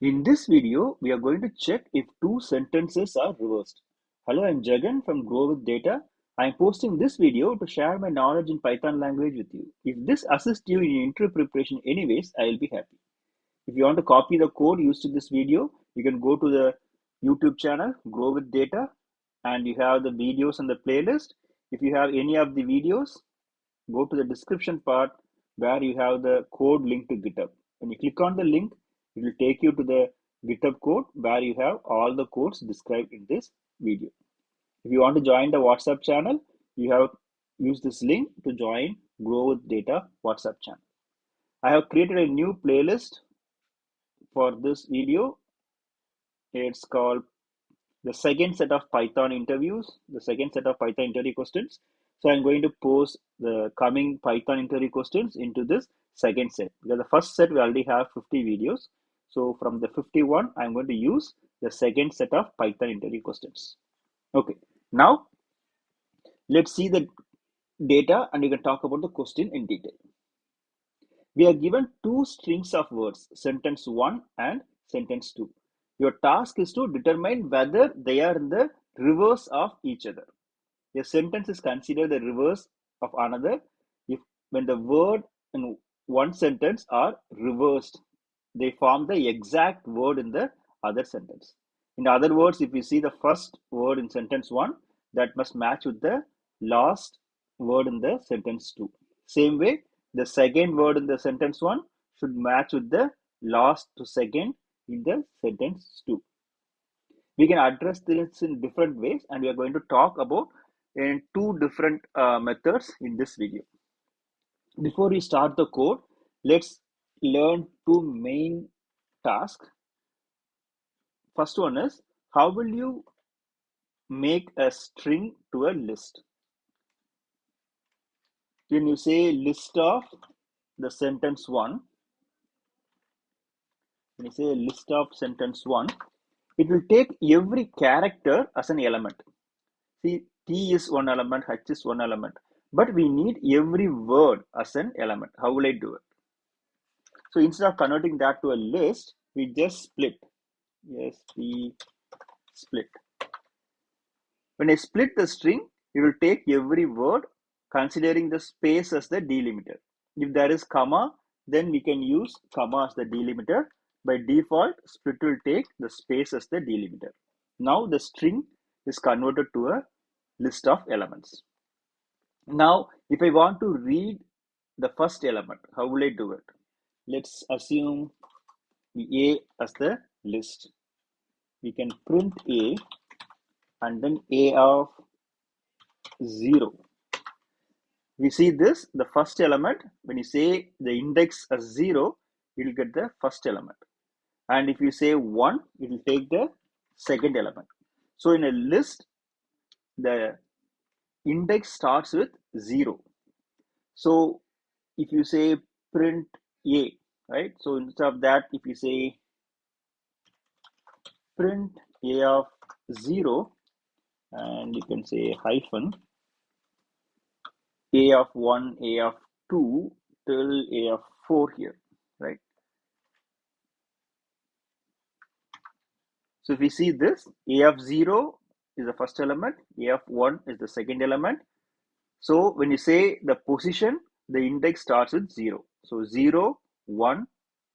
In this video, we are going to check if two sentences are reversed. Hello, I'm Jagan from growwithdata. I'm posting this video to share my knowledge in Python language with you. If this assists you in your interview preparation anyways, I will be happy. If you want to copy the code used in this video, you can go to the YouTube channel, Grow with Data, and you have the videos on the playlist. If you have any of the videos, go to the description part where you have the code link to GitHub. When you click on the link, it will take you to the GitHub code where you have all the codes described in this video. If you want to join the WhatsApp channel, you have used this link to join Grow with Data WhatsApp channel. I have created a new playlist for this video. It's called the second set of Python interviews, the second set of Python interview questions. So I'm going to post the coming Python interview questions into this second set because the first set we already have 50 videos. So from the 51, I'm going to use the second set of Python interview questions. Okay, now let's see the data and you can talk about the question in detail. We are given two strings of words, sentence 1 and sentence 2. Your task is to determine whether they are in the reverse of each other. A sentence is considered the reverse of another if when the word in one sentence are reversed, they form the exact word in the other sentence. In other words, if you see the first word in sentence 1, that must match with the last word in the sentence 2. Same way, the second word in the sentence 1 should match with the last to second in the sentence 2. We can address this in different ways and we are going to talk about in two different methods in this video. Before we start the code, let's learn two main tasks. First one is, how will you make a string to a list? When you say list of the sentence 1, when you say list of sentence 1, it will take every character as an element. See, T is one element, H is one element, but we need every word as an element. How will I do it? So instead of converting that to a list, we just split. Yes, we split. When I split the string, we will take every word considering the space as the delimiter. If there is comma, then we can use comma as the delimiter. By default, split will take the space as the delimiter. Now the string is converted to a list of elements. Now, if I want to read the first element, how will I do it? Let's assume A as the list. We can print A and then A of 0. We see this, the first element, when you say the index as 0, you will get the first element. And if you say 1, it will take the second element. So in a list, the index starts with 0. So if you say print A, right? So instead of that, if you say print A of 0, and you can say hyphen A of 1, A of 2 till A of 4 here, right? So if we see this, A of 0 is the first element, A of 1 is the second element. So when you say the position, the index starts with 0. So 0, 1,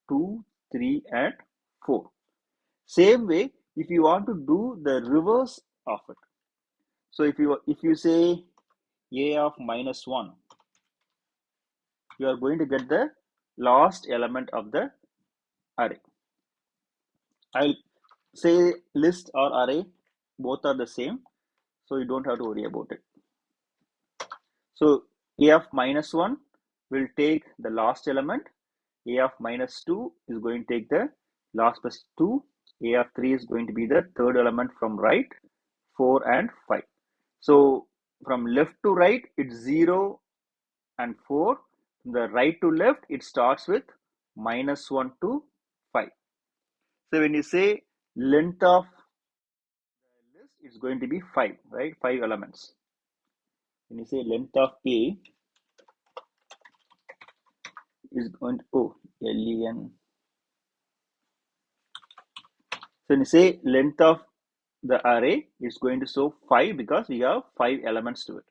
2, 3, and 4. Same way, if you want to do the reverse of it. So if you say A of -1, you are going to get the last element of the array. I'll say list or array, both are the same, so you don't have to worry about it. So A of -1 will take the last element. A of -2 is going to take the last plus 2. A of 3 is going to be the third element from right, 4 and 5. So from left to right, it's 0 and 4. From the right to left, it starts with -1 to 5. So when you say length of the list, it's going to be 5, right? 5 elements. When you say length of A is going to, len So when you say length of the array is going to show 5 because we have 5 elements to it.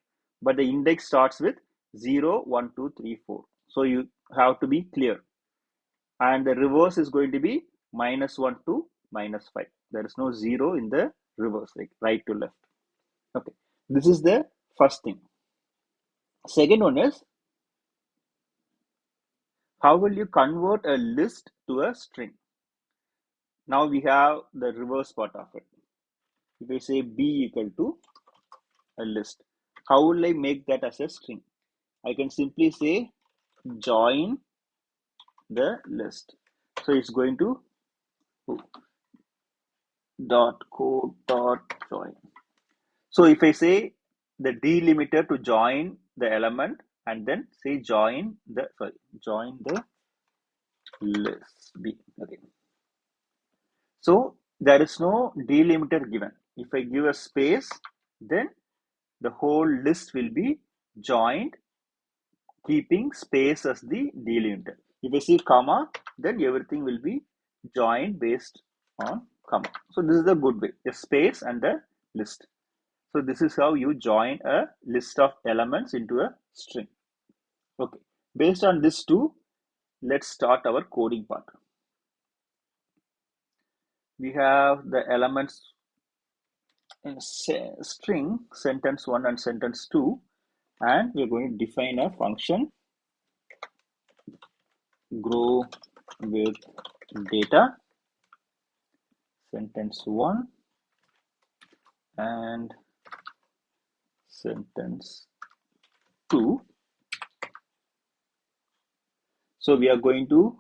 But the index starts with 0, 1, 2, 3, 4. So you have to be clear. And the reverse is going to be -1 to -5. There is no 0 in the reverse, like right to left. Okay, this is the first thing. Second one is, how will you convert a list to a string? Now we have the reverse part of it. If I say b equal to a list, how will I make that as a string? I can simply say join the list. So it's going to dot code dot join. So if I say the delimiter to join the element and then say join the list b. Okay. So there is no delimiter given. If I give a space, then the whole list will be joined, keeping space as the delimiter. If I see comma, then everything will be joined based on comma. So this is the good way, a space and a list. So this is how you join a list of elements into a string. Okay, based on this two, let's start our coding part. We have the elements in string sentence 1 and sentence 2, and we're going to define a function grow with data sentence 1 and sentence 2. So we are going to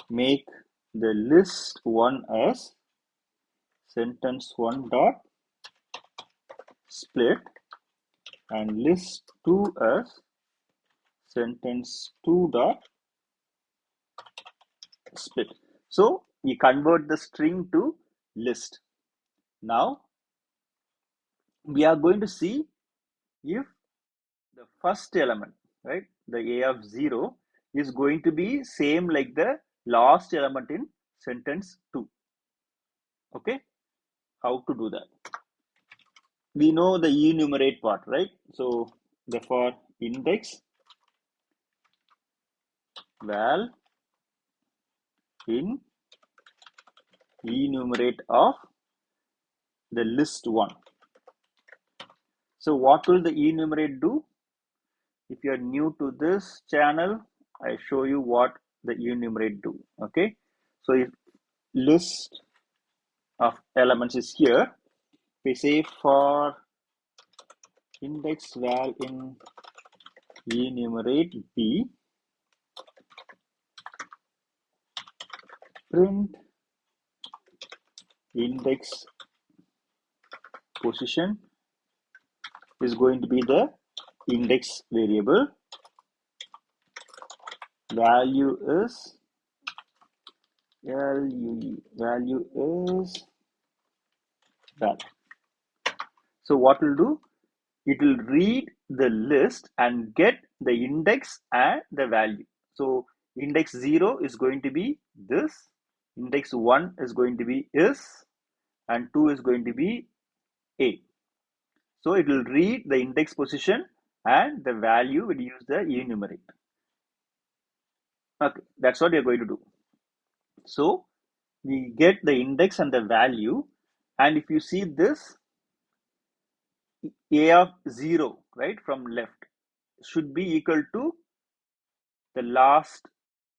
make the list 1 as sentence 1 dot split and list 2 as sentence 2 dot split. So we convert the string to list. Now we are going to see if the first element, right, the a of 0 is going to be same like the last element in sentence 2. Okay, how to do that? We know the enumerate part, right? So therefore index val in enumerate of the list 1. So what will the enumerate do? If you are new to this channel, I show you what the enumerate do. Okay, so if list of elements is here, we say for index val in enumerate b, print index position is going to be the index variable, value is value is val. So what will do? It will read the list and get the index and the value. So index 0 is going to be this, index 1 is going to be is, and 2 is going to be a. So it will read the index position and the value will use the enumerate. Okay, that's what we are going to do. So we get the index and the value, and if you see this a of 0, right, from left should be equal to the last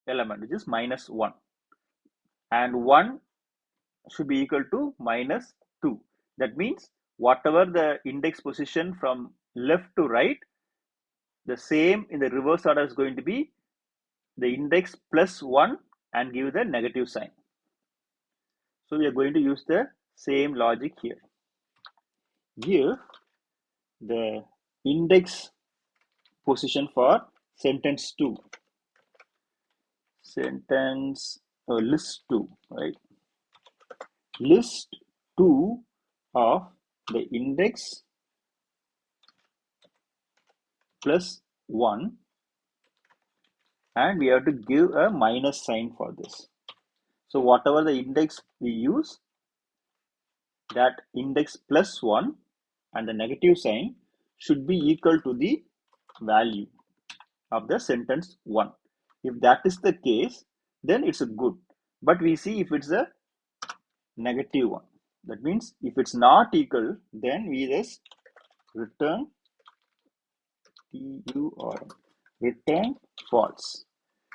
element, which is -1, and 1 should be equal to -2. That means whatever the index position from left to right, the same in the reverse order is going to be the index plus 1 and give the negative sign. So we are going to use the same logic here. Give the index position for sentence 2, sentence list 2, right? List 2 of the index plus 1, and we have to give a minus sign for this. So whatever the index we use, that index plus 1 and the negative sign should be equal to the value of the sentence 1. If that is the case, then it's a good. But we see if it's a negative one. That means if it's not equal, then we just return return false.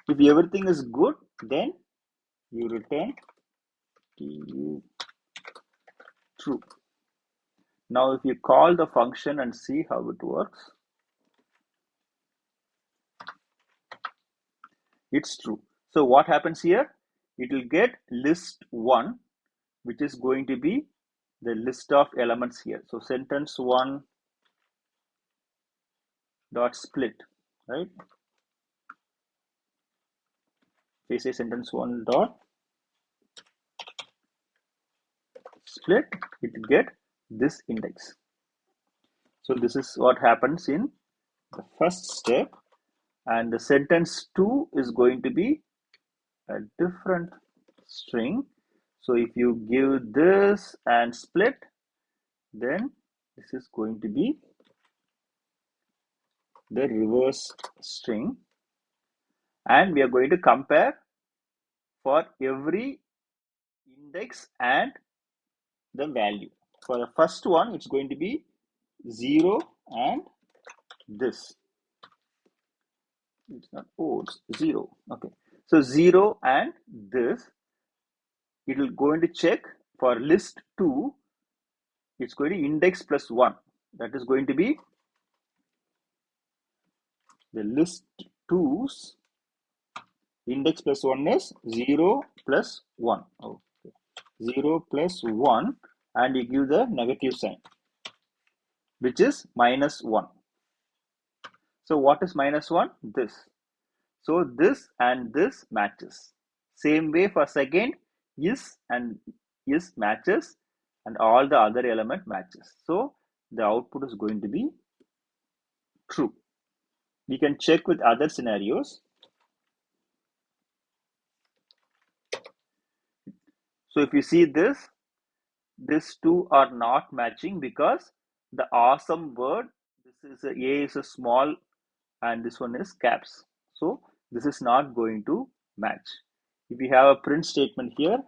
If everything is good, then you return true. Now if you call the function and see how it works, it's true. So what happens here? It will get list 1, which is going to be the list of elements here. So sentence 1 dot split, right? We say sentence 1 dot split, it will get this index. So this is what happens in the first step, and the sentence 2 is going to be a different string. So if you give this and split, then this is going to be the reverse string, and we are going to compare for every index and the value. For the first one, it's going to be 0 and this. It's not, oh, it's 0. Okay. So 0 and this, it will go into check for list 2. It's going to index plus 1. That is going to be the list 2's index plus 1 is 0 plus 1. Okay. 0 plus 1, and you give the negative sign, which is minus 1. So what is minus 1? This. So this and this matches. Same way for second, is and is matches, and all the other element matches. So the output is going to be true. We can check with other scenarios. So if you see this, these two are not matching because the awesome word, this is A is a small and this one is caps. So this is not going to match. If you have a print statement here,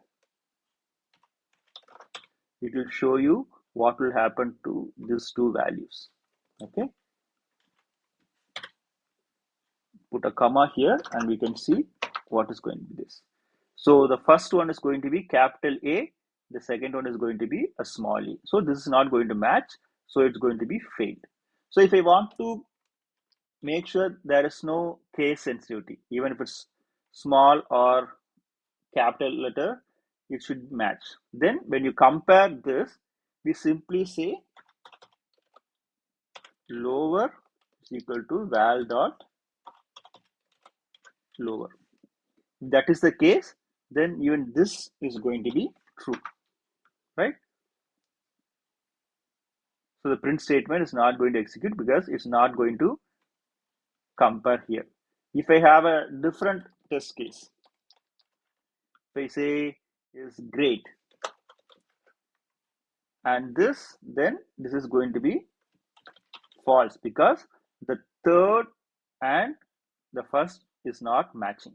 it will show you what will happen to these two values. Okay, put a comma here and we can see what is going to be this. So the first one is going to be capital A, the second one is going to be a small e. So this is not going to match, so it's going to be failed. So if I want to make sure there is no case sensitivity, even if it's small or capital letter, it should match. Then when you compare this, we simply say lower is equal to val dot lower. If that is the case, then even this is going to be true, right? So the print statement is not going to execute because it's not going to compare here. If I have a different test case, if I say is great and this, then this is going to be false because the third and the first is not matching.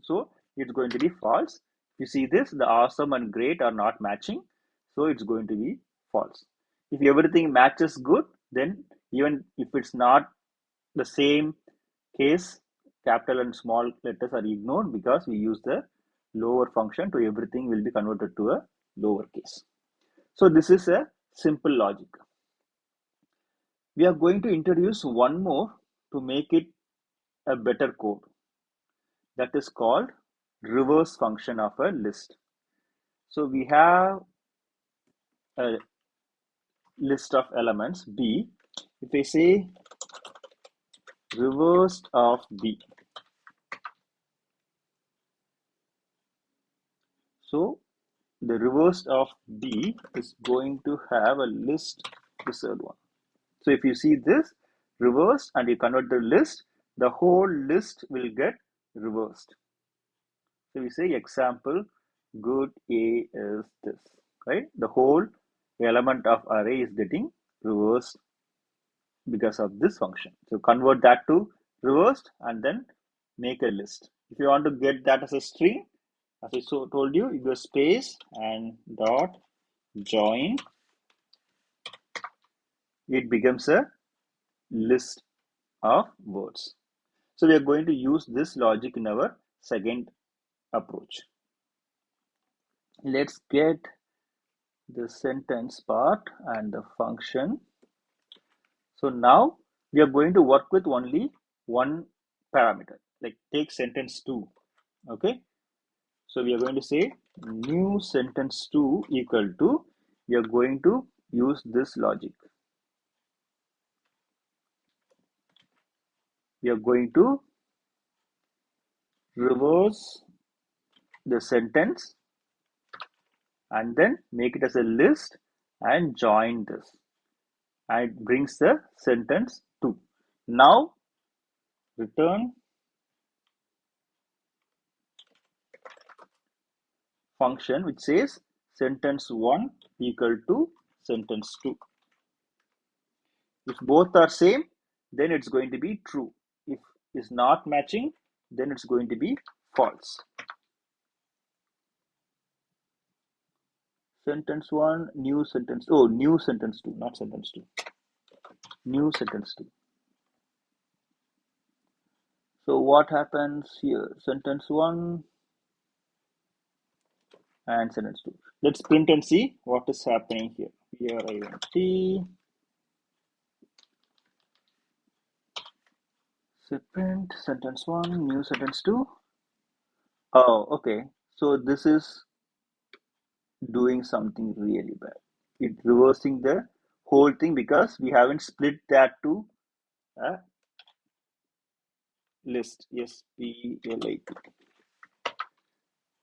So it's going to be false. You see this, the awesome and great are not matching, so it's going to be false. If everything matches good, then even if it's not the same case, capital and small letters are ignored because we use the lower function to everything will be converted to a lower case. So this is a simple logic. We are going to introduce one more to make it a better code. That is called reverse function of a list. So we have a list of elements B. If I say reverse of B, so the reverse of B is going to have a list, this third one. So if you see this reversed and you convert the list, the whole list will get reversed. So we say example good A is this, right? The whole element of array is getting reversed because of this function. So convert that to reversed and then make a list. If you want to get that as a string, as I told you, you go space and dot join, it becomes a list of words. So we are going to use this logic in our second approach. Let's get the sentence part and the function. So now we are going to work with only one parameter, like take sentence 2. Okay, so we are going to say new sentence 2 equal to, we are going to use this logic. We are going to reverse the sentence and then make it as a list and join this, and it brings the sentence 2. Now return function which says sentence 1 equal to sentence 2. If both are same, then it's going to be true. If it's not matching, then it's going to be false. Sentence 1, new sentence, new sentence 2, not sentence 2. New sentence 2. So what happens here? Sentence 1 and sentence 2. Let's print and see what is happening here. Here I want T. So print sentence 1, new sentence 2. Oh, okay. So this is doing something really bad. It's reversing the whole thing because we haven't split that to a list. SPLIT.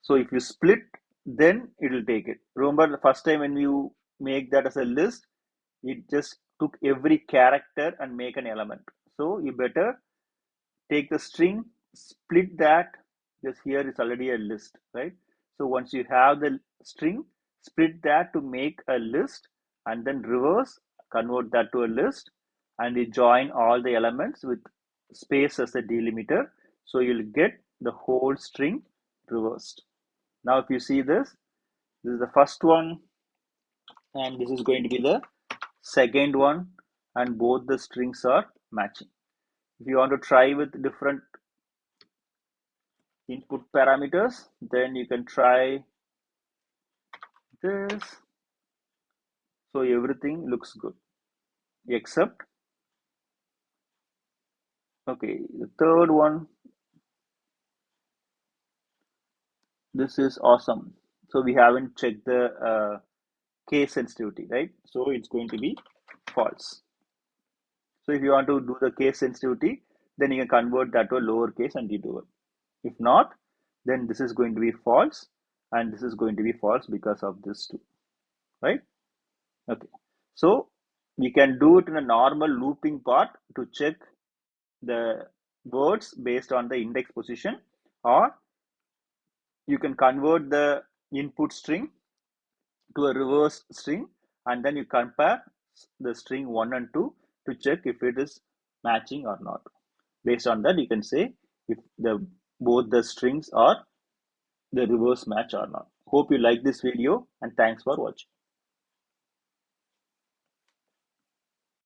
So if you split, then it will take it. Remember the first time when you make that as a list, it just took every character and make an element. So you better take the string, split that, because here is already a list, right? So once you have the string, split that to make a list and then reverse, convert that to a list, and you join all the elements with space as a delimiter. So you'll get the whole string reversed. Now if you see this is the first one and this is going to be the second one, and both the strings are matching. If you want to try with different input parameters, then you can try this. So everything looks good except, okay, the third one, this is awesome. So we haven't checked the case sensitivity, right? So it's going to be false. So if you want to do the case sensitivity, then you can convert that to a lower case and redo it. If not, then this is going to be false and this is going to be false because of this too, right? Okay, so we can do it in a normal looping part to check the words based on the index position, or you can convert the input string to a reverse string and then you compare the string 1 and 2 to check if it is matching or not. Based on that, you can say if both the strings are the reverse match or not. Hope you like this video and thanks for watching.